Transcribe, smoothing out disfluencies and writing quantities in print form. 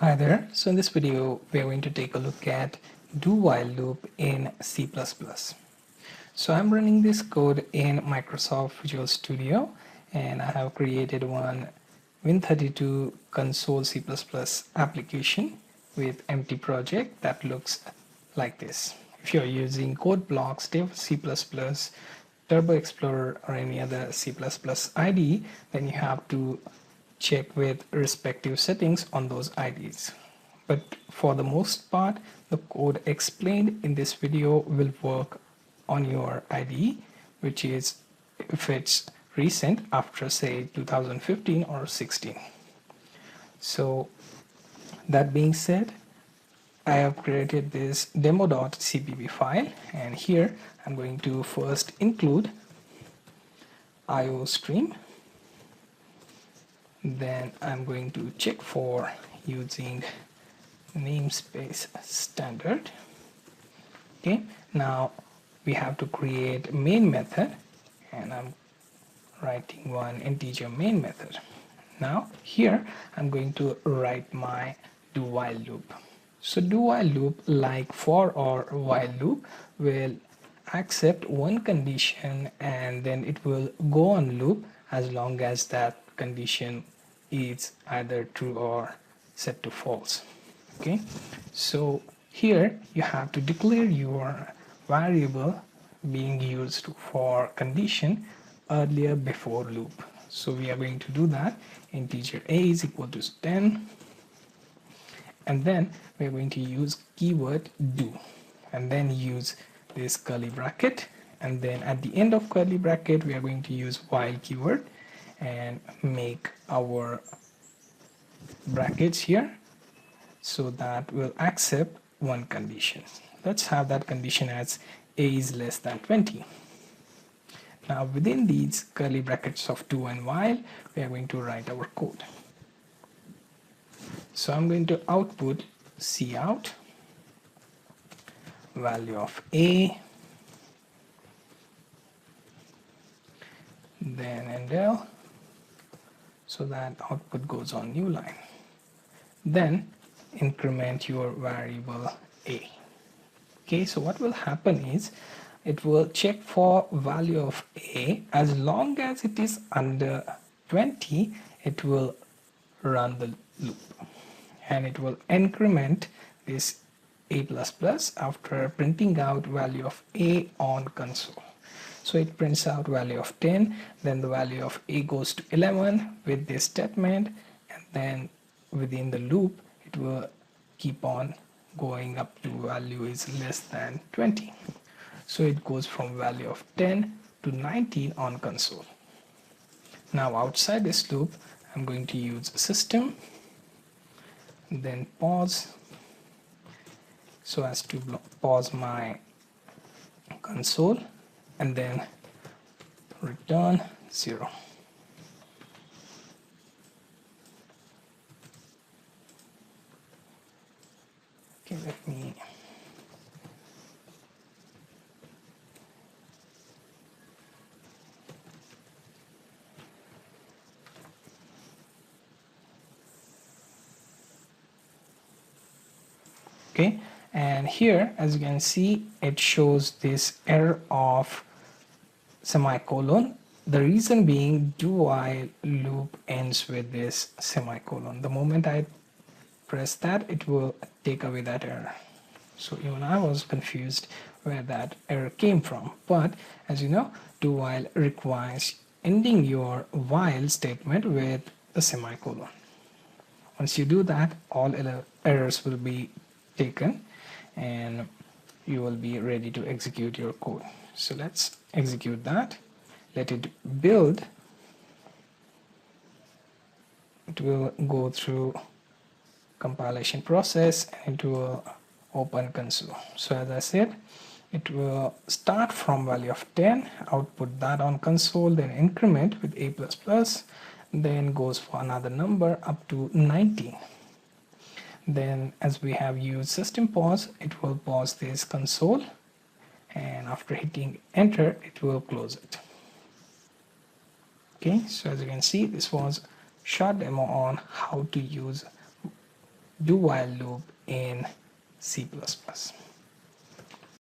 Hi there. So in this video, we are going to take a look at do-while loop in C++. So I'm running this code in Microsoft Visual Studio, and I have created one Win32 console C++ application with empty project that looks like this. If you're using code blocks, Dev C++, Turbo Explorer, or any other C++ IDE, then you have to check with respective settings on those IDs. But for the most part, the code explained in this video will work on your IDE, which is if it's recent after say 2015 or 16. So that being said, I have created this demo.cpp file, and here I'm going to first include IO stream. Then I'm going to check for using namespace standard. Okay, now we have to create main method, and I'm writing one integer main method. Now here I'm going to write my do while loop. So do while loop, like for or while loop, will accept one condition and then it will go on loop as long as that condition is either true or set to false. Okay, so here you have to declare your variable being used for condition earlier before loop. So we are going to do that. Integer a is equal to 10, and then we are going to use keyword do, and then use this curly bracket, and then at the end of curly bracket we are going to use while keyword and make our brackets here so that will accept one condition. Let's have that condition as a is less than 20. Now within these curly brackets of do and while, we are going to write our code. So I'm going to output cout value of a, then endl, so that output goes on new line. Then increment your variable a. Okay, so what will happen is it will check for value of a. As long as it is under 20, it will run the loop, and it will increment this a++ after printing out value of a on console. So it prints out value of 10, then the value of a goes to 11 with this statement, and then within the loop it will keep on going up to value is less than 20. So it goes from value of 10 to 19 on console. Now outside this loop I'm going to use system, then pause, so as to pause my console, and then return 0. Okay, let me okay, and here as you can see it shows this error of semicolon. The reason being do while loop ends with this semicolon. The moment I press that, it will take away that error. So even I was confused where that error came from. But as you know, do while requires ending your while statement with a semicolon. Once you do that, all errors will be taken and you will be ready to execute your code. So let's execute that. Let it build. It will go through compilation process and it will open console. So as I said, it will start from value of 10, output that on console, then increment with a++, then goes for another number up to 19. Then as we have used system pause, it will pause this console, and after hitting enter it will close it. Okay, so as you can see, this was short demo on how to use do while loop in C++.